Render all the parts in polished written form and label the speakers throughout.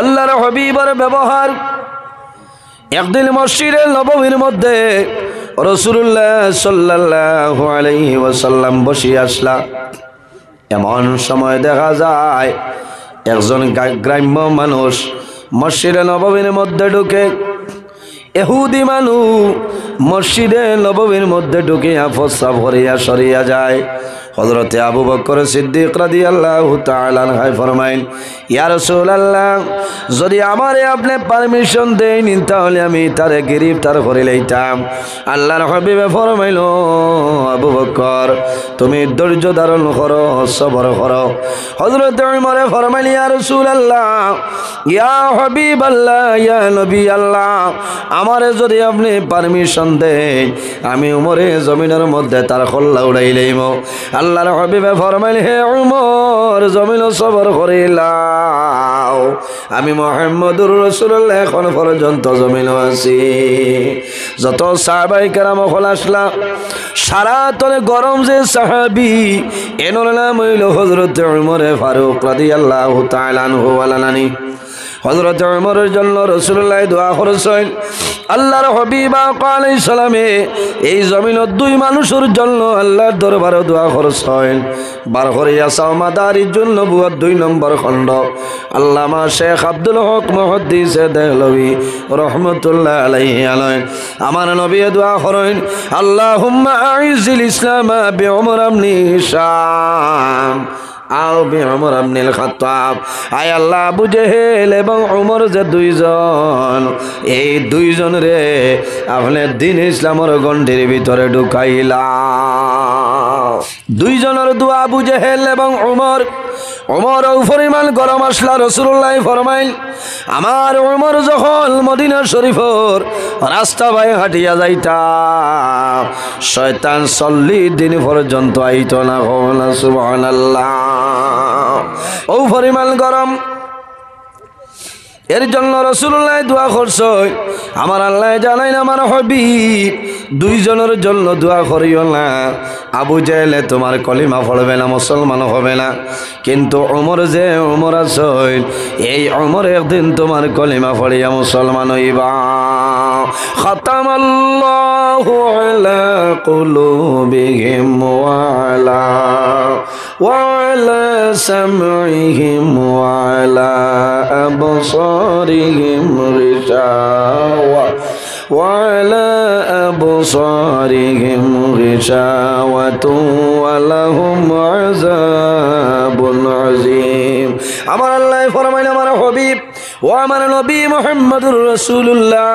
Speaker 1: আল্লাহর হাবিবের ব্যবহার। একদিন মসজিদে নববীর মধ্যে রাসূলুল্লাহ সাল্লাল্লাহু আলাইহি ওয়াসাল্লাম বসে আসলা। এমন সময় দেখা যায় একজন গ্রাম্য মানুষ মসজিদে নববীর মধ্যে ঢুকে। ইহুদি মানুষ মসজিদে নববীর মধ্যে ঢুকিয়া প্রস্রাব করিয়া সরিয়া যায়। হযরতে আবু বকর সিদ্দিক রাদিয়াল্লাহু তাআলা আনহু ফরমাইন, ইয়া রাসূলুল্লাহ, যদি আমারে আপনি পারমিশন দেন তাহলে আমি তারে গ্রেফতার করে লইতাম। আল্লাহর হাবিবে ফরমাইল, আবু বকর তুমি ধৈর্য ধারণ করো, সবর করো। হযরতে উমরে ফরমাইল, ইয়া রাসূলুল্লাহ, ইয়া হাবিবাল্লাহ, ইয়া নবী আল্লাহ, আমারে যদি আপনি পারমিশন দেন আমি উমরে জমিনের মধ্যে তার খল্লা উড়াই লইব। আল্লাহর হাবিবে ফরমাইল, হে উমর, জমিন সবর করিলাও, আমি মুহাম্মদুর রাসূলুল্লাহ এখন পর্যন্ত জমিন আছি। যত সাহাবায়ে কেরাম হল আসলা, সারা তলে গরম যে সাহাবী এনর নাম হইল হযরত উমর ফারুক রাদিয়াল্লাহু তাআলা আনহু ওয়ালানি। হযরত উমরের জন্য রাসূলুল্লাহ দোয়া করেছেন। আল্লাহর হাবিব আলাইহিস সালামে এই জমিনত দুই মানুষের জন্য আল্লাহর দরবারে দোয়া করেছেন। বার করিয়া চাও মাদারিজ নবুয়ত 2 নম্বর খণ্ড, আল্লামা শেখ আব্দুল হক মুহাদ্দিসে দেহলভী রহমাতুল্লাহ আলাইহি আমার নবী দোয়া করেন, আল্লাহুম্মা আইজিল ইসলাম বিউমর ইবনে হিশাম আও বিউমর ইবনে খাত্তাব। আয় আল্লাহ, আবু জেহেল এবং উমর যে দুইজন, এই দুইজন রে আপনি দ্বীন ইসলামের গণ্ডির ভিতরে ঢুকাইলা। দুইজনের দোয়া আবু জেহেল এবং উমর। উমর পরিমাণ গরম আসলা। রাসূলুল্লাহ ফরমাইল, আমার উমর যখন মদিনা শরীফের রাস্তা বাই হাঁটিয়া যাইতা শয়তান 40 দিন পর্যন্ত আইতো না। সুবহানাল্লাহ, ও পরিমাণ গরম। এর জন্য রাসূলুল্লাহ দোয়া করছে, আমার আল্লাহ জানাইন আমার হাবিব দুইজনের জন্য দোয়া করিও না। আবু জেহেল তোমার কলিমা পড়বে না, মুসলমান হবে না, কিন্তু উমর যে উমর আছে এই উমর একদিন তোমার কলিমা পড়িয়া মুসলমান হইবা। খাতামাল্লাহু আলা কুলুবিহিম ওয়া আলা সামইহিম ওয়া আলা আবসারিহিম গিশাওয়া وعلى أبصارهم غشاوة ولهم عذاب عظيم। আমার আল্লাহ ফরমাইল, আমার হাবিব ও আমার নবী মুহাম্মদুর রাসূলুল্লাহ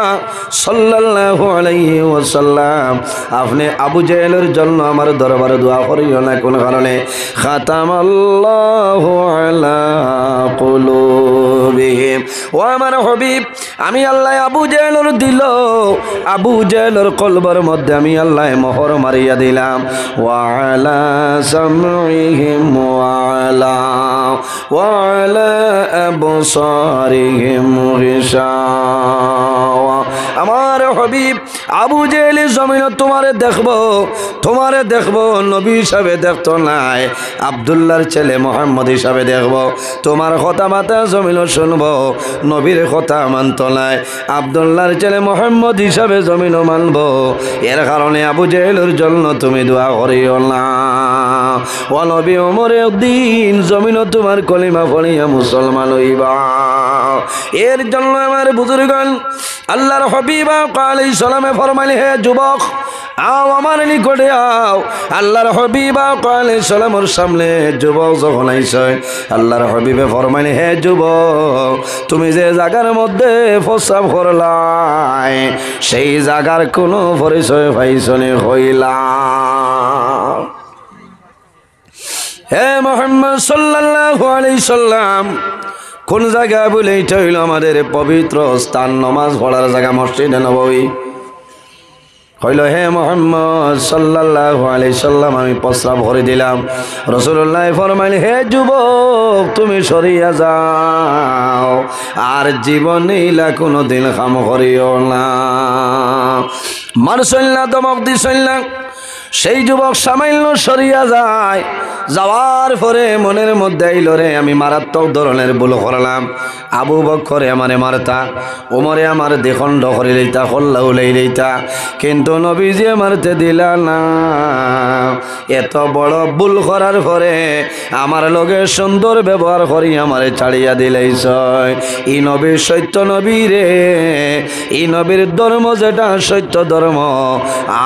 Speaker 1: সাল্লাল্লাহু আলাইহি ওয়াসাল্লাম, আপনি আবু জেহেলের জন্য আমার দরবারে দোয়া করিও না। কোন কারণে? খাতামাল্লাহু আলা কুলুবিহিম। ও আমার হাবিব, আমি আল্লাহ আবু জেহেলের দিল, আবু জেহেলের কলবের মধ্যে আমি আল্লাহ মোহর মারিয়া দিলাম। ওয়া আলা সামইহিম ওয়া আলা আবসারিহিম গিশাওয়া। আমার হাবিব আবু জেহেল জমিন তোমারে দেখবো নবী হিসাবে দেখতো নাই, আব্দুল্লাহর ছেলে মোহাম্মদ হিসাবে দেখবো। তোমার কথা মাতা জমিন শুনবো, নবীর কথা মানত নাই, আব্দুল্লাহর ছেলে মোহাম্মদ হিসাবে জমিন মানবো। এর কারণে আবু জেহেলের জন্য তুমি দোয়া করিও না। ও নবী, ওমর একদিন জমিন তোমার কলিমা পড়িয়া মুসলমান হইবা। এর জন্য আমার বুজুর্গণ আল্লাহর হাবিব আলাইহিস সালামে ফরমাইলে, হে যুবক আও আমার নিকটে আও। আল্লাহর হাবিব আলাইহিস সালামের সামনে যুবক যখন আইছে, আল্লাহর হাবিবে ফরমাইলে, হে যুবক, তুমি যে জায়গার মধ্যে প্রস্রাব করলাই সেই জায়গার কোনো পরিচয় পাইছনি হইলা? হে মুহাম্মদ সাল্লাল্লাহু আলাইহি সাল্লাম, কোন জায়গা বলে? এটা হইল আমাদের পবিত্র স্থান, নামাজ পড়ার জায়গা মসজিদে নববী। হইল, হে মুহাম্মদ সাল্লাল্লাহু আলাইহি সাল্লাম, আমি প্রস্রাব করে দিলাম। রাসূলুল্লাহ ফরমাইলেন, হে যুবক, তুমি সরিয়া যাও, আর জীবনে ইলা কোনো দিন কাম করিও না। মারসল্লা দমক দিসল্লা, সেই যুবক সামান্য সরিয়া যায়। যাওয়ার পরে মনের মধ্যে আইল, রে আমি মারাত্মক ধরনের ভুল করলাম, আবু বকরে আমারে মারতা, ওমরে আমার দ্বিখণ্ড করে লইতা, হল্লা উলাই লইতা, কিন্তু নবীজি মারতে দিলা না। এত বড় ভুল করার পরে আমার লগে সুন্দর ব্যবহার করি আমারে ছাড়িয়া দিলেইছ। ই নবীর সত্য নবী রে, ই নবীর ধর্ম যেটা সত্য ধর্ম,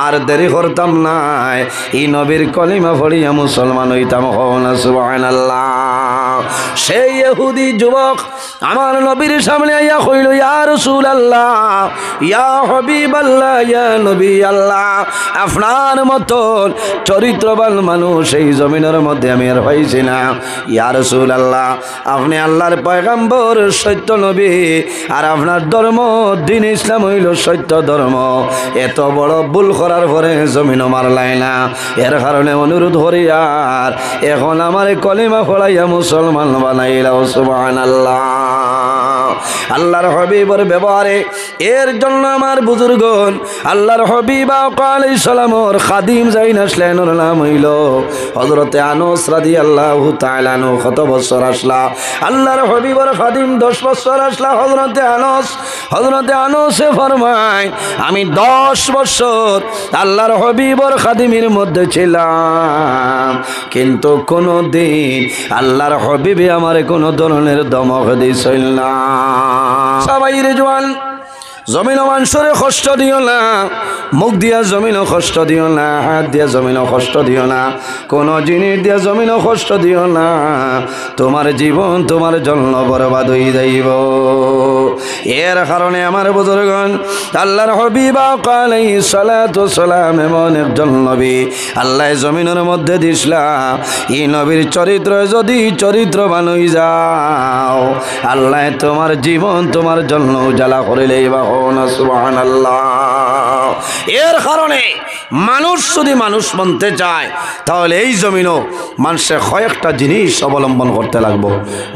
Speaker 1: আর দেরি করতাম নাই, ই নবীর কলিমা পড়িয়া মুসলমান হইতাম। হওনা সুবহানাল্লাহ। সেই ইহুদি যুবক আমার নবীর সামনে আইয়া কইল, ইয়া রাসূলুল্লাহ, ইয়া হাবিবাল্লাহ, ইয়া নবী আল্লাহ, আপনার মতন চরিত্রবান মানুষ এই জমিনের মধ্যে আমি আর পাইছি না। ইয়া রাসূলুল্লাহ, আপনি আল্লাহর পয়গম্বর, সত্য নবী, আর আপনার ধর্ম দ্বীন ইসলাম হইল সত্য ধর্ম। এত বড় ভুল করার পরে জমিনও মারলাই না, এর কারণে অনুরোধ করি আর এখন আমার কলিমা পড়াইয়া মুসলমান বানাইলাও। সুবহানাল্লাহ। আল্লাহর হাবিবের ব্যবহারে এর জন্য আমার বুজুর্গন আল্লাহর হাবিব আলাইহিস সালামের খাদিম যাইন আসলেন, ওর নাম হইল হযরতে আনাস রাদিয়াল্লাহু তাআলা আনহু। কত বছর আসলা আল্লাহর হাবিবের খাদিম? 10 বছর আসলা হযরতে আনাস। হযরতে আনাসে ফরমায়, আমি 10 বছর আল্লাহর হাবিবের খাদিমের মধ্যে ছিলাম, কিন্তু কোনো দিন আল্লাহর হাবিবে আমারে কোনো ধরনের দমক দিছিল না। সবাই রে জওয়ান, জমিন মানুষরে কষ্ট দিও না, মুখ দিয়া জমিনও কষ্ট দিও না, হাত দিয়া জমিনও কষ্ট দিও না, কোনো জিনিস দিয়া জমিনও কষ্ট দিও না। তোমার জীবন তোমার জন্য বরবাদ হয়ে যাইব। এর কারণে আমার বুজুর্গণ আল্লাহর হাবিব আলাইহিস সালাতু ওয়াসসালাম এমন একজন নবী আল্লাহ জমিনের মধ্যে দিছলা। এই নবীর চরিত্র যদি চরিত্রবান হয়ে যাও, আল্লাহ তোমার জীবন তোমার জন্য উজালা করে লইবা। সুবহানাল্লাহ। এর কারণে মানুষ যদি মানুষ বনতে চায় তাহলে এই জমিনও মানুষের কয়েকটা জিনিস অবলম্বন করতে লাগবো।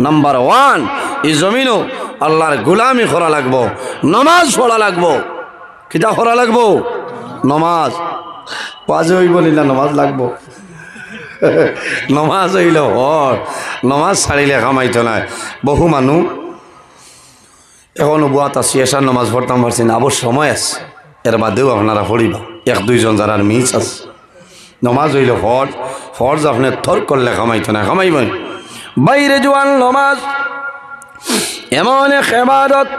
Speaker 1: নাম্বার 1, এই জমিনও আল্লাহর গোলামি করা লাগবো, নামাজ পড়া লাগবো। কিতা করা লাগবো? নমাজ। পাঁচ হইব না, নমাজ লাগবো। নমাজ হইল হর, নমাজ ছাড়িলে কামাইতো নাই। বহু মানুষ এখনো বুয়াত আছি, এসার নমাজ পড়তাম পারছি না, আবার সময় আছে, এর বাদেও আপনারা পড়িবা। 1-2 জন যারা মিস আছে, নমাজ হইল ফরজ, ফরজ আপনি থর করলে কামাইতো না, কামাইবেন বাইরে জোয়ান। নমাজ এমন এক ইবাদত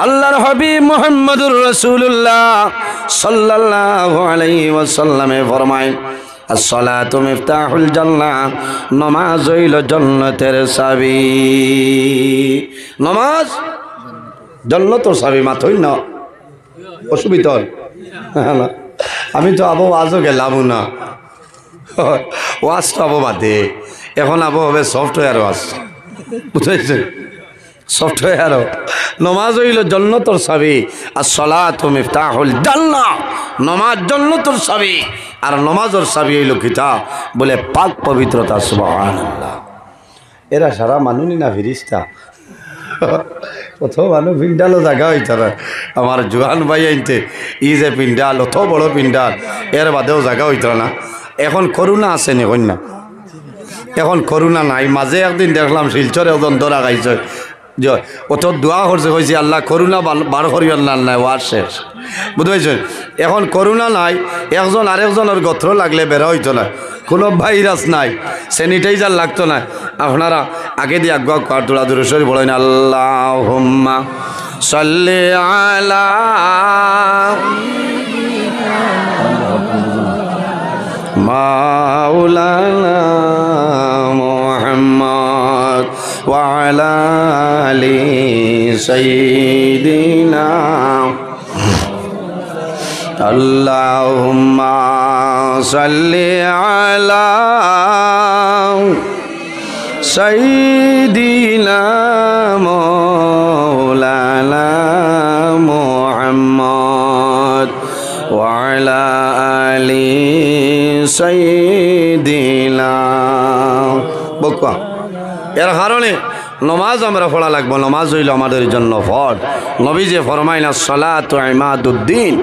Speaker 1: আল্লাহর হাবিব মুহাম্মদুর রাসূলুল্লাহ সাল্লাল্লাহু আলাইহি ওয়াসাল্লামে ফরমায়, আসসালাতু মিফতাহুল জান্নাহ, নমাজ হইল জান্নাতের চাবি। নমাজ জান্নাতের চাবি। মাথই না অসুবিধা, আমি তো আবো আজও গেলাম না, ওয়াজ তো আবো বাদে, এখন আবো হবে সফটওয়্যার ওয়াজ, বুঝেছেন? সফটওয়্যারও নমাজ হইল জান্নাতের চাবি। আসসালাতু মিফতাহুল জান্নাহ, নমাজ জান্নাতের চাবি। আর নমাজের চাবি হইল কিতাব, বলে পাক পবিত্রতা। সুবহানাল্লাহ। এরা সারা মানুষই না ফিরিস্তা। কত মানুষ পিন্ডালও জায়গা হইত না। আমার জোয়ান ভাই আনতে ই যে পিন্ডাল, অত বড় পিন্ডাল, এর বাদেও জায়গা হইত না। এখন করোনা আছে নি কন্যা? এখন করোনা নাই। মাঝে একদিন দেখলাম শিলচরে ওজন ধরা খাইছে, যে অত দোয়া করছে, কইছে আল্লাহ করোনা বার করিও না, নাই ওয়ার শেষ, বুঝতে। এখন করোনা নাই, একজন আরেকজনের গত্র লাগলে বেরো হইতো না, কোনো ভাইরাস নাই, স্যানিটাইজার লাগতো না। আপনারা আগে দিয়ে আগুয়া কাটুরা দূরেশ্বরী বলেন, আল্লাহুম্মা সাল্লি আলা মাওলানা মুহাম্মদ ওয়া আলা আলি সাইয়্যিদিনা আল্লাহুম্মা সাল্লি আলা সাইয়্যিদিনা মাওলানা মুহাম্মদ ওয়া আলা আলি সাইয়্যিদিনা। বকবা এর কারণে নমাজ আমরা পড়া লাগবো। নমাজ হইল আমাদের জন্য ফরজ। নবী যে ফরমাইনা সালাতু ইমাদুদ্দিন,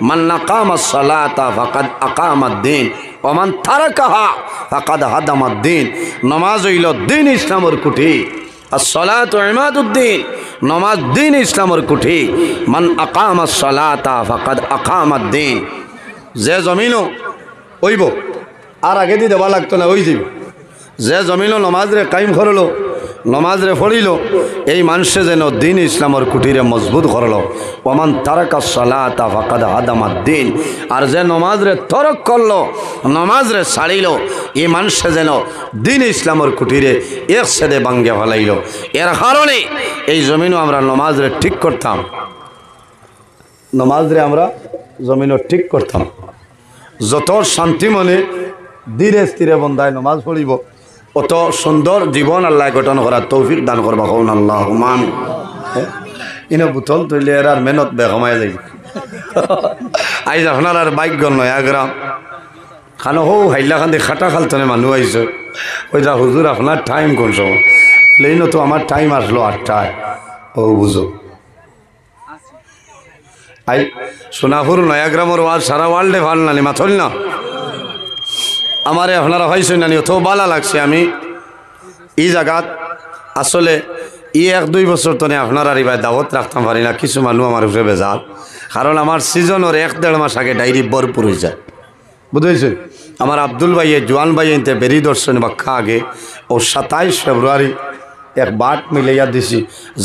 Speaker 1: মান আকামাস সালাতা ফাকাদ আকামাদ্দিন ওয়া মান তারাকাহা ফাকাদ হাদামাদ্দিন। নমাজ হইল দিন ইসলামের কুঠি, আসসালাতু ইমাদুদ্দিন, নমাজ দিন ইসলামের কুঠি। মান আকামাস সালাতা ফাকাদ আকামাদ্দিন। যে জমিনও ওইব আর আগে দিয়ে দেওয়া লাগতো না, ওই দিব। যে জমিনও নমাজ রে কায়েম করলো, নমাজ রে পড়িল, এই মানুষে যেন দিন ইসলামের কুটিরে মজবুত করলো। ওমান তারাকা সালাতা ফাকাদ হাদামাদ্দিন। আর যে নমাজ রে তরক করলো, নমাজ রে ছাড়িল, এই মানুষে যেন দিন ইসলামের কুটিরে এক সেদে ভাঙ্গে ফেলাইল। এর কারণে এই জমিনও আমরা নমাজ রে ঠিক করতাম, নমাজ রে আমরা জমিনও ঠিক করতাম। যত শান্তি মনে ধীরে স্থিরে বন্ধায় নমাজ পড়িব, অত সুন্দর জীবন আল্লাহ গঠন করার তৌফিক দান করবা। কৌন আল্লাহ মান। ইনো বুথল তৈলে এর আর মেহনত বেগমায় যাই। আইজ আপনার আর বাইক গল নয় গ্রাম খানো হো হাইলাখান দিয়ে খাটা খালতনে মানুষ আইছে। ওইটা হুজুর আপনার টাইম কোন সময়? লেইন তো আমার টাইম আসলো 8টায়। ও বুঝো আই সোনাপুর নয়াগ্রামের ওয়াজ সারা ওয়ার্ল্ডে ভাল নানি মাথল না। আমারে আপনারা হয়েছে নানি অত বালা লাগছে। আমি এই জায়গাত আসলে 1-2 বছর তনে আপনারা এবার দাওয়াত রাখতাম পারি না। কিছু মানুষ আমার উপরে বেজাল, কারণ আমার সিজনের 1-1.5 মাস আগে ডায়েরি ভরপুর হয়ে যায়। বুঝেছেন? আমার আব্দুল ভাইয়ে জোয়ান ভাইয়ে ইনতে বেরি দর্শন বাক্ষা আগে ও 27 ফেব্রুয়ারি এক বাট মিলাইয়া দিছি।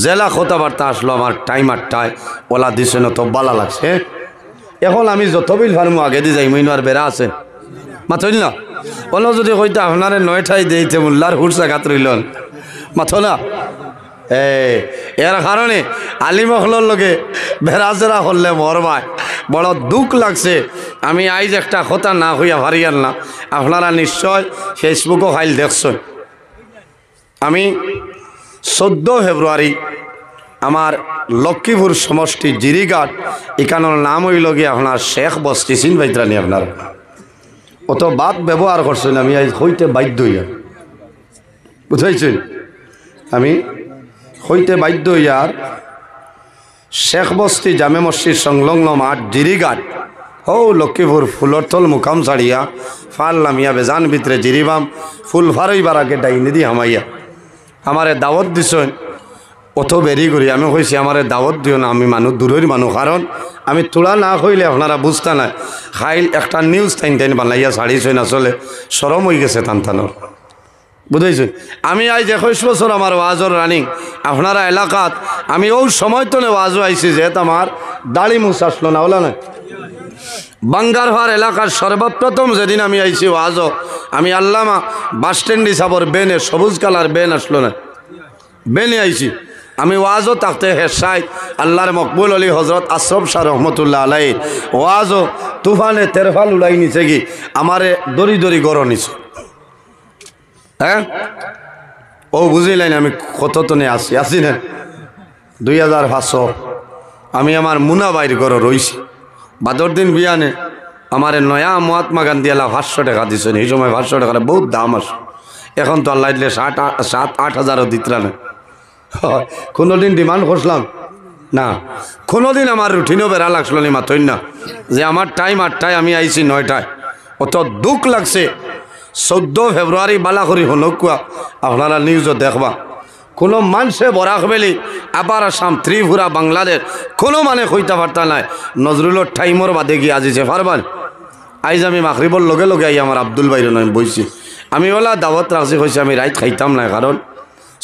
Speaker 1: জেলা কথাবার্তা আসলো আমার টাইম 8টায়, ওলা দিছে না তো বালা লাগছে। এখন আমি যত বিল ফার্মু আগে দিয়ে যাই, মইন আর বেড়া আছে মাথইল না। অন্য যদি হয়তো আপনারে 9টায় দিয়েছে মোল্লার হুরসা গাত রইল মাথো না। এর কারণে আলিমহলর লগে বেড়াচেরা করলে মরবায় বড় দুঃখ লাগছে। আমি আইজ একটা কথা না হইয়া হারিয়ার না, আপনারা নিশ্চয় ফেসবুকও ফাইল দেখছেন। আমি 14 ফেব্রুয়ারি আমার লক্ষ্মীপুর সমষ্টি জিরিঘাট এখানোর নাম হইল গিয়ে আপনার শেখ বস্তি চিন বাইত্রানি। আপনার অত বাদ ব্যবহার করছেন, আমি আজ হইতে বাধ্য হইয়া, বুঝাইছেন? আমি হইতে বাধ্য হইয়ার শেখ বস্তি জামে মসজিদ সংলগ্ন মাঠ জিরিঘাট হো লক্ষ্মীপুর ফুলরথল মুকাম ছাড়িয়া ফাল নামিয়া বেজান ভিতরে জিরিবাম ফুল ফারইবার আগে ডাইনি দি হামাইয়া আমারে দাওয়াত দিছেন। অত বেরি করি আমি কইছি আমারে দাওয়াত দিও না, আমি মানুষ দূরের মানুষ, কারণ আমি তোলা না হইলে আপনারা বুঝতে না। খাইল একটা নিউজ টাইন বানাইয়া ছাড়িছেন, আসলে সরম হয়ে গেছে টানটানোর, বুঝাইছেন? আমি আজ 21 বছর আমার ওয়াজর রানিং আপনারা এলাকাত। আমি ওই সময় তো ওয়াজও আইছি যে আমার দাড়ি মুছ আসলো না, ওলা না। বাঙ্গারহার এলাকার সর্বপ্রথম যেদিন আমি আইছি ওয়াজও, আমি আল্লামা বাস স্ট্যান্ড হিসাবর বেনে সবুজ কালার বেন আসলো না, বেনে আইছি। আমি ওয়াজও থাকতে হেসাই আল্লাহর মকবুল আলী হজরত আশরফ শাহ রহমতুল্লাহ আলাই ওয়াজও তুফানে তেরফাল উড়াই নিছে কি আমারে দড়ি দড়ি গড় নিছে। হ্যাঁ ও বুঝিলেন আমি কত তনে আসি না 2500। আমি আমার মুনা বাইর ঘর রইছি। বাদর দিন বিয়ানে আমার নয়া মহাত্মা গান্ধী এলা 500 টাকা দিছেন। এই সময় 500 টাকার বহুত দাম আছে। এখন তো আল্লাহ দিলে 7-8 হাজারও দিতরা না। কোনোদিন ডিমান্ড করছিলাম না, কোনোদিন আমার রুটিনও বেড়া লাগছিল না মাতই না যে আমার টাইম 8টায় আমি আইছি 9টায়। অত দুঃখ লাগছে। 14 ফেব্রুয়ারি বালাখরি হনকুয়া আপনারা নিউজও দেখবা, কোনো মানুষে বরাক বেলি আবার আসাম ত্রিপুরা বাংলাদেশ কোনো মানে কইতা পারতা নাই। নজরুলের টাইমর বাদে গিয়ে আজিছে পারবান। আইজ আমি মাগরিবর লগে লগে আই আমার আব্দুল ভাইর নয় বইছি। আমি ওলা দাওয়াত রাখছি কইছি আমি রাইত খাইতাম না, কারণ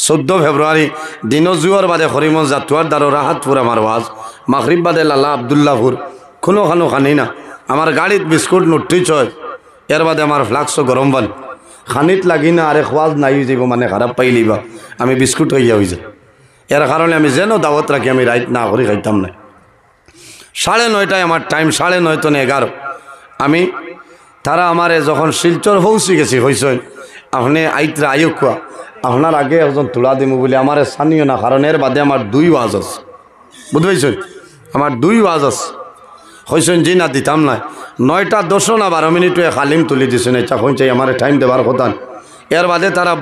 Speaker 1: 14 ফেব্রুয়ারি দিনও জুয়ার বাদে হরিমঞ্জ জাতুয়ার দ্বারা রাহাতপুর আমার ওয়াজ, মাগরিব বাদে লালা আবদুল্লাহপুর কোনো খানো খানি না। আমার গাড়িত বিস্কুট নুটি চয়, এর বাদে আমার ফ্লাক্সও গরম বান খানিত লাগি না। আরে খোয়াজ নাই হয়ে যাব মানে খারাপ পাইলিবা, আমি বিস্কুট হইয়া হয়ে যায়। এর কারণে আমি যেন দাওয়াত রাখি আমি রাইত না করে খাইতাম না। 9:30 আমার টাইম, 9:30 তো 11 আমি তারা আমারে যখন শিলচর পৌঁছে গেছি হয়েছেন আপনি আইতরা আয়ুকুয়া আপনার আগে একজন তোলা দিমু বলে আমার স্থানীয় না, কারণ এর বাদে আমার 2 ওয়াজ আছে, বুঝতে পারছেন? আমার 2 ওয়াজ আছে হয়েছেন জি না দিতাম না। 9:10 না 12 মিনিটে খালিম তুলি দিছেন। এটা কইছে আমার টাইম দেবার কথা। এর বাদে তারা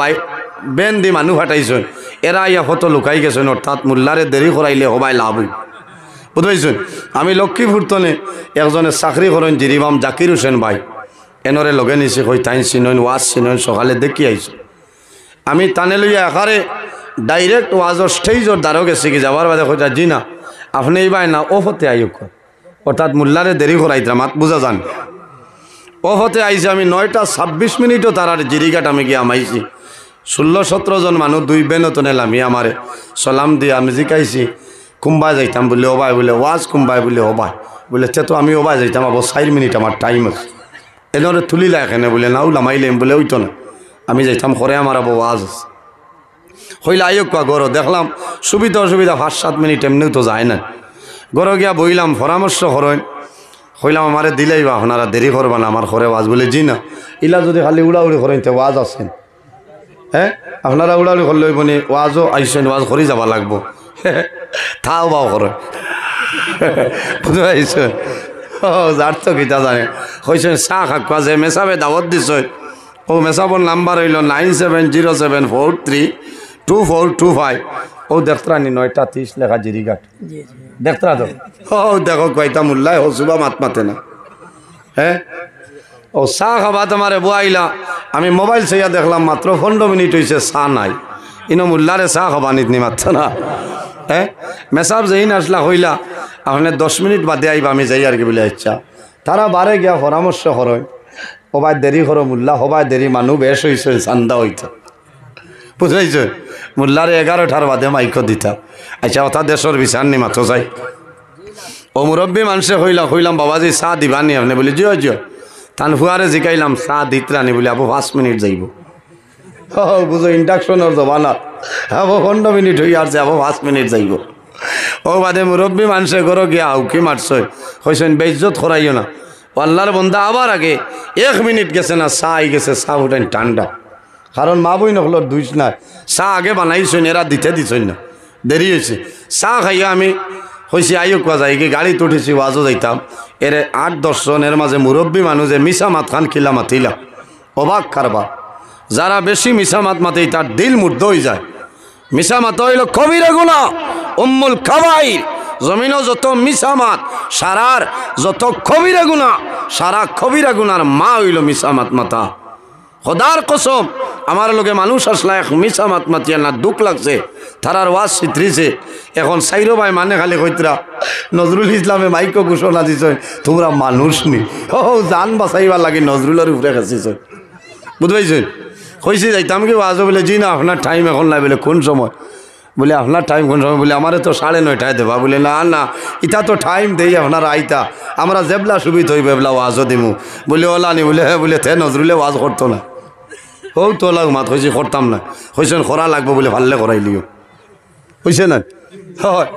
Speaker 1: বেন দি মানুষ ফাটাইছেন, এরা ইয়া হতো লুকাই গেছেন, অর্থাৎ মোল্লারে দেরি করাইলে হবাই লাভ হই, বুঝতে পারছেন? আমি লক্ষ্মীপুর তনে একজনের চাকরি করেন জিরিবাম জাকির হোসেন ভাই, এনরে লগে নিছে কই তাই চিনইন ওয়াজ চিনইন সকালে দেখি আইছে। আমি টানে লইয়া একারে ডাইরেক্ট ওয়াজর স্টেজর দ্বারও গেছে কি যাওয়ার বাদে কইতা জি না আপনি এইবার না ও হতে আইক অর্থাৎ মোল্লারে দেরি করাইতরা মাত বুঝা যান ও হতে আইছে আমি 9:26 মিনিটও তারার জিরিঘাট আমি গিয়ে আমাইছি 16-17 জন মানুষ 2 বেনতন এলাম আমারে সালাম দিয়ে আমি জিকাইছি কুম্বাই যাইতাম বলে ওবাই বলে ওয়াজ কুম্বাই বলে ওবাই বলে তে তো আমি ওবাই যাইতাম আবার 4 মিনিট আমার টাইম আছে এনরে তুলিলা এখানে বলে না উলামাইলেম বলে ওইতো না আমি যাইতাম করে আমার আবার ওয়াজ আছে হইলে আইক গরো দেখলাম সুবিধা অসুবিধা 5-7 মিনিট এমনিও তো যায় না গরো গিয়া বইলাম পরামর্শ করেন হইলাম আমারে দিলেই বা আপনারা দেরি করবা না আমার ঘরে ওয়াজ বলে জি না ইলা যদি খালি উড়াউড়ি করেন তো ওয়াজ আছেন হ্যাঁ আপনারা উড়াউড়ি করলে মানে ওয়াজও আইসেন ওয়াজ করে যাবা লাগবো থাও বাও করে বুঝতে পারছেন ও যার তো কিতা জানে কইছেন চাহ খাক যে মেসাবে দাওয়াত দিছ ও মেসাবর নাম্বার হইল 9704324225 ও দেখতরানি 9:30 লেখা জিরিঘাট দেখতরা তো ও দেখো কয়টা মোল্লায় ও সুবা মাত মাতে না হ্যাঁ ও চাহ খাবা তোমারে বুয়াইলা আমি মোবাইল চাইয়া দেখলাম মাত্র 15 মিনিট হয়েছে চাহ নাই ইনো মোল্লারে চাহ খাবা নিতনি মাত্র না হ্যাঁ মেসাব যেই আসলা হইলা আপনি 10 মিনিট বাদে আইবা আমি যাই আর কি বলে ইচ্ছা তারা বারে গিয়া পরামর্শ করো হবাই দেরি করো মোল্লা হবাই দেরি মানুষ বেশ হয়েছে চান্দা হইতো বুঝাইছ মোল্লারে 11টার বাদে মাইক দিতা আচ্ছা ওটা দেশের বিচার নি মাত্র যাই ও মুরব্বী মানুষে হইলাম বাবাজি চাহ দিবানি আপনি বলি জিও জিও তান ফুয়ারে জিকাইলাম চাহ দিতরানি বলে আপু 5 মিনিট যাইব ও বুঝো ইন্ডাকশনের জমানা আবো 15 মিনিট হই আসছে আবো 5 মিনিট যাইব ও বাদে মুরব্বী মানুষে ঘর গিয়া আউকি মারছে কইছেন বেইজ্জত করাইও না আল্লাহর বন্দা আবার আগে 1 মিনিট গেছে না চাহ আই গেছে চাহ উঠাইন ঠান্ডা কারণ মা বই নকল দুইস না চাহ আগে বানাইছেন এরা দিতে দিছেন না দেরি হয়েছে চাহ খাইয়া আমি হয়েছি আইও কোয়া যাই কি গাড়িতে উঠেছি ওয়াজও যাইতাম এর 8-10 জনের মাঝে মুরব্বী মানুষে মিশা মাত খান খিলা মাতিলা অবাক কারবার যারা বেশি মিশা মাত মাতেই তার দিল মুর্দ হয়ে যায় মিশা মাত হইল কবিরা গুনাহ উম্মুল কাবাইর জমিনও যত মিশা মাত সারার যত কবিরা গুনাহ সারা কবিরা গুনার মা হইল মিশা মাত মাতা খোদার কসম আমার লোকে মানুষ আসলা এক মিশা মাত মাতিয়া না দুঃখ লাগছে তারার ওয়াজ চিত্রিছে এখন সাইরো ভাই মানে খালি কইতরা নজরুল ইসলামে মাইকো ঘোষণা দিছ তোমরা মানুষ নি ও জান বাঁচাইবার লাগে নজরুলের উপরে গেছিস বুঝতে পারছেন কইছি যাইতাম কি ওয়াজ বলে জি না আপনার টাইম এখন নাই বলে কোন সময় বলে আপনার টাইম কোন সময় বলে আমারে তো 9:30 দেবা বলে না না ইটা তো টাইম দেই আপনারা আইতা আমরা জেবলা সুবিধা হইবে বেবলা ওয়াজও দিমু বলে ওলা নি বলে হ্যাঁ বলে তে নজরুলে ওয়াজ করতো না ও তো লাগ মাত হয়েছে করতাম না হয়েছেন খরা লাগবো বলে ভাললে করাইলিও হয়েছে না হয়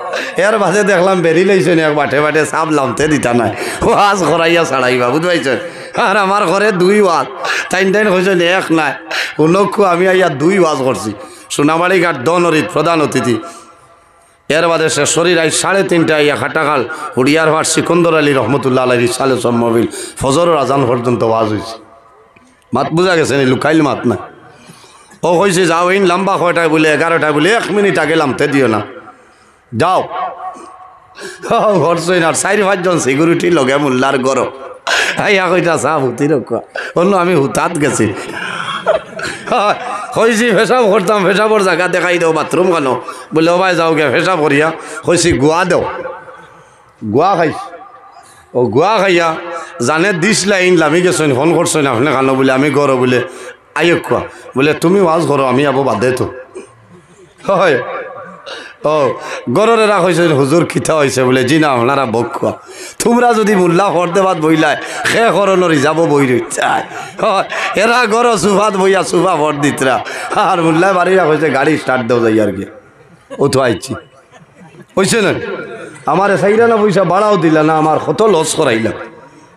Speaker 1: এর বাজে দেখলাম বেরি লাইছেন এক বাটে বাটে সাপ লামতে দিতা নাই ওয়াজ করাইয়া ছাড়াইবা বুঝতে পারছেন আর আমার ঘরে 2 ওয়াজ টাইম হয়েছেন এক নাই লক্ষ্য আমি আইয়া 2 ওয়াজ করছি সোনাবাড়ি ঘাট দনরিত প্রধান অতিথি এর বাদে সে শরীর আই 3:30 আইয়া খাটাখাল হুড়িয়ার ভাট সিকন্দর আলী রহমতুল্লাহ আলী সালে সম্মবিল ফজরের আজান পর্যন্ত ওয়াজ হয়েছে মাত বুঝা গেছে নি লুকাইল মাত না ও কইছে যাও ইন লম্বা 6টায় বলে 11টায় বলে 1 মিনিট আগে লামতে দিও না যাও ঘরছই না 4-5 জন সিকিউরিটি লগে মোল্লার ঘর আইয়া কইতা চা হুতি রক্ষা বললো আমি হুতাত গেছি হয়েছি ফেসাব করতাম ফেসাবর জায়গা দেখাই দাও বাথরুম কেন বলে ও ভাই যাও গে ফেসাব করিয়া হয়েছি গুয়া দেও গুয়া খাইছি ও গুয়া খাইয়া জানে দিস লাইন লামি গেছেন ফোন করছেন আপনি খানো বলে আমি গরো বলে আইক খোয়া বলে তুমি ওয়াজ করো আমি আবো বাদে তো হয় ও গররে রাখ হয়েছে হুজুর খিতা হয়েছে বলে জি না আপনারা বক খোয়া তোমরা যদি মোল্লা হরদে বাদ বইলায় সে করণরি যাব বই চায় হয় এরা গর সুফাত বইয়া সুফা ভর দিতরা আর মোল্লায় বাড়ি রাখ হয়েছে গাড়ি স্টার্ট দেও যাই আর কি ও তো আইছি হয়েছে না আমার সাইরা না পয়সা বাড়াও দিলা না আমার কত লস করাইলাম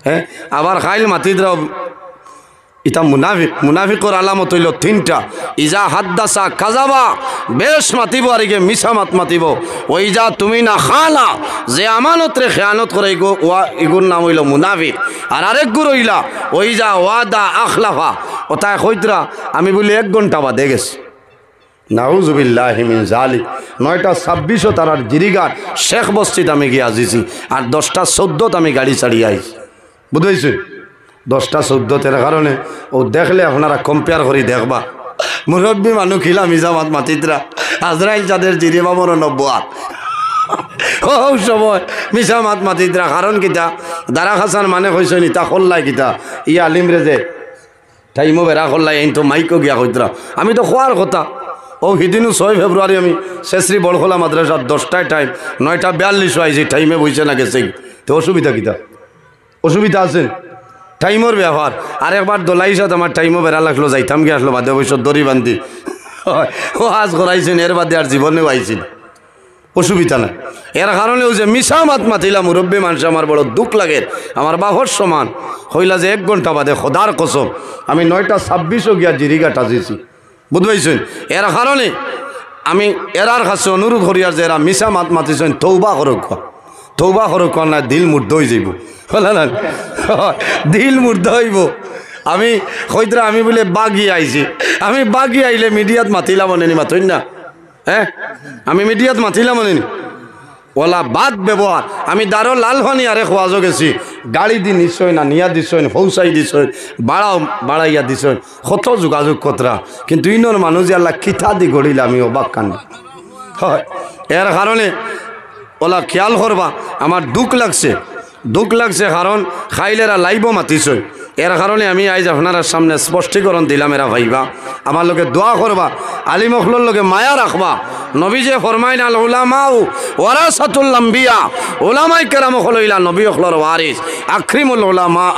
Speaker 1: হ্যাঁ আবার খাইল মাতিদরাও ইটা মুনাফিকর আলামত হইল 3টা ইজা হাদ্দাসা কাজাবা বেশ মাতিব আর গে মিছা মাত মাতিব ওই যা তুমি না খালা যে আমানত রে খেয়ানত করে ইগুর নাম হইল মুনাফিক আর আরেক গুর হইলা ওই যা ওয়াদা আখলাফা ওটায় কইতরা আমি বলি 1 ঘন্টা বাদে গেছি নাউজুবিল্লাহি মিন জালিক 9:26 তারার জিরিগার শেখ বস্তিত আমি গিয়ে আজিছি আর 10:14 আমি গাড়ি চালিয়ে আইছি বুঝাইছি 10:14 কারণে ও দেখলে আপনারা কম্পেয়ার করি দেখবা মুরব্বী মানুষ খিলা মিসামাত মাতিতরা আজরাইল যাদের জিরে বাবর নব্বয়াত ও সময় মিসামাত মাতিতরা কারণ কিতা দারা হাসান মানে কইছে নি তা খোল্লাই কিতা ই আলিম রে যে টাইমও বেড়া খোল্লাই এই তো মাইকও গিয়া কইতরা আমি তো খোয়ার কথা ও সেদিনও 6 ফেব্রুয়ারি আমি শেষরি বড়খোলা মাদ্রাসার 10টায় টাইম 9:42 আইছি টাইমে বইছে না গেছে তো অসুবিধা কিতা অসুবিধা আছে টাইমর ব্যবহার আর একবার দোলাইসাত আমার টাইমও বেড়া লাগলো যাইতাম গিয়ে আসলো বাদে অবশ্য দড়ি বান্ধি ও আজ করাইছেন এর বাদে আর জীবনেও আইছিল অসুবিধা নাই এর কারণেও যে মিশা মাত মাতিলা মুরব্বী মানুষ আমার বড় দুঃখ লাগে আমার বাহর সমান হইলা যে 1 ঘন্টা বাদে খোদার কসম আমি 9:26 গিয়া জিরিগা টাজিছি বুঝবাইছেন এর কারণে আমি এরার কাছে অনুরোধ করি আর যে এরা মিশা মাত মাতিছেন তৌবা করুক না দিল মুর্দ হয়ে যাইব বলে না দিল মুর্দ হইব আমি কইতরা আমি বলে বাগি আইছি আমি বাগি আইলে মিডিয়াত মাতিলাম মনে নি মাতই না হ্যাঁ আমি মিডিয়াত মাতিলাম মনে নি ওলা বাদ ব্যবহার আমি দারো লালহানি আরে খোয়াজো গেছি গাড়ি দি নিশ্চয় না নিয়া দিছই পৌঁছাই দিছই বাড়াইয়া দিছই কত যোগাযোগ কতরা কিন্তু ইনর মানুষ যে আল্লাহ কিতা দি গড়িলে আমি অবাক কান্দি হয় এর কারণে ওলা খেয়াল করবা আমার দুঃখ লাগছে কারণ খাইলেরা লাইবও মাতিছই এর কারণে আমি আজ আপনার সামনে স্পষ্টীকরণ দিলাম এরা ভাইবা আমার লোকে দোয়া করবা আলিম অখলোর লোকে মায়া রাখবা নবী যে ফরমাইন আল উলামাউ ওয়ারাসাতুল আম্বিয়া উলামায়ে কেরাম হইলা নবী অখলোর ওয়ারিস আকরিমুল উলামা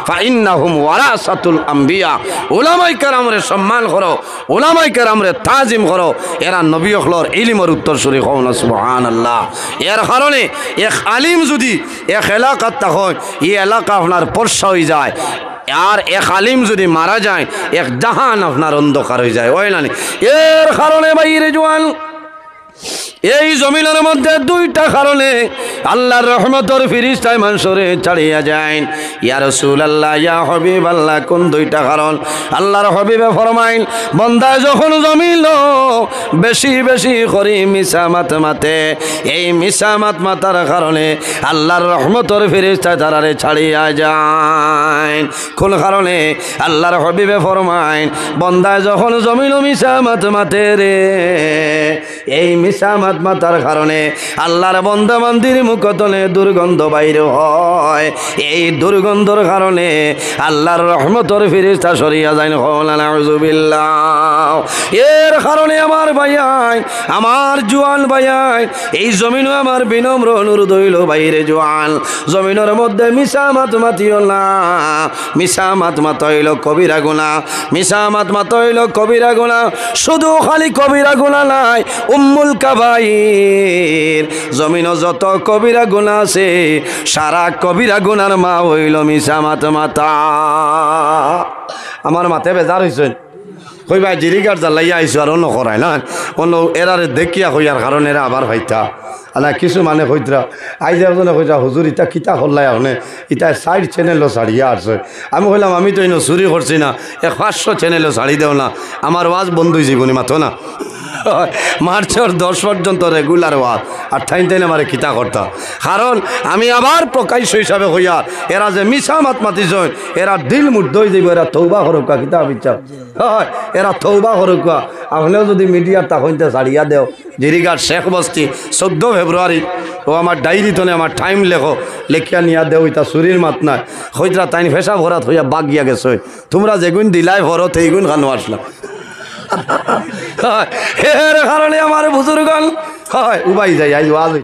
Speaker 1: ফাইন্নাহুম ওয়ারাসাতুল আম্বিয়া উলামায়ে কেরামরে সম্মান করো উলামায়ে কেরামরে তাজিম করো এরা নবী অখলোর ইলমের উত্তরসূরি হও না সুবহানাল্লাহ এর কারণে এক আলিম যদি এক এলাকাত হয় এই এলাকা আপনার পরশা হয়ে যায় আর এক আলিম যদি মারা যায় এক জাহান আপনার অন্ধকার হয়ে যায় ওই না এর কারণে বাইরে জোয়ান এই জমিনের মধ্যে 2টা কারণে আল্লাহর রহমতের ফেরেশতায় মানুষরে ছাড়িয়া যায় ইয়া রাসূলুল্লাহ ইয়া হাবিবাল্লাহ কোন 2টা কারণ আল্লাহর হাবিবে ফরমাইন বান্দা যখন জমিল বেশি বেশি করে মিসামাত মাতে এই মিসামাত মাতার কারণে আল্লাহর রহমতের ফেরেশতায় তারারে ছাড়িয়া যায় কোন কারণে আল্লাহর হাবিবে ফরমাইন বান্দা যখন জমিল মিসামাত মাতে রে এই মিসামাত মাতার কারণে আল্লাহর বান্দা বান্দির মুখতলে দুর্গন্ধ বাইরে হয় এই দুর্গন্ধর কারণে আল্লাহর রহমতের ফেরেশতা সরিয়া যায় নাউযুবিল্লাহ এর কারণে আমার ভাইয়াই আমার জোয়ান ভাইয়াই এই জমিনও আমার বিনম্র অনুরোধ হইল বাইরে জোয়ান জমিনের মধ্যে মিসামাত মাতিও না মিসামাত মাতাইল কবিরা গুনাহ মিসামাত মাতাইল কবিরা গুনাহ শুধু খালি কবিরা গুনাহ নাই উম্মুল কাবাইর জমিনও যত কবিরা গুনাহ আছে সারা কবিরা গুনার মা হইল মিসামাত মাতা আমার মাথায় বেজার হইছেন কই ভাই জিরিগার জ্বালাইয়া আইসো আর অন্য করায় না অন্য এরারে দেখিয়া হইয়ার কারণ এরা আবার ভাইতা আলা কিছু মানে হইতরা আইজ একজনে কইরা হুজুর ইটা কিতা করলাই আপনি ইটা সাইড চ্যানেলও ছাড়িয়া আসছে আমি কইলাম আমি তো ইনো চুরি করছি না 500 চ্যানেলও ছাড়ি দেও না আমার ওয়াজ বন্ধ হয়ে জীবনী মাথো না মার্চের 10 পর্যন্ত রেগুলার ওয়াজ আর ঠাইন টাইন আমার কিতা করতা কারণ আমি আবার প্রকাশ্য হিসাবে হইয়া এরা যে মিসামাত মাতিছেন এরা দিল মুর্দ হয়ে যাইব এরা তৌবা করুকা কিতা বিচার হয় এরা তৌবা করুকা আপনিও যদি মিডিয়ার তখনতে ছাড়িয়া দেও জিরিগার শেখ বস্তি 14 ফেব্রুয়ারি ও আমার ডায়েরি তনে আমার টাইম লেখো লেখিয়া নিয়া দেও ইতা চুরির মাত নাই হইতরা তাইন ফেসা ভরাত হইয়া বাগ গিয়া গেছে তোমরা যেগুন দিলাই ভরত এইগুন খানো আসলাম এর কারণে আমার বুজুর্গন হয় উবাই যাই আজ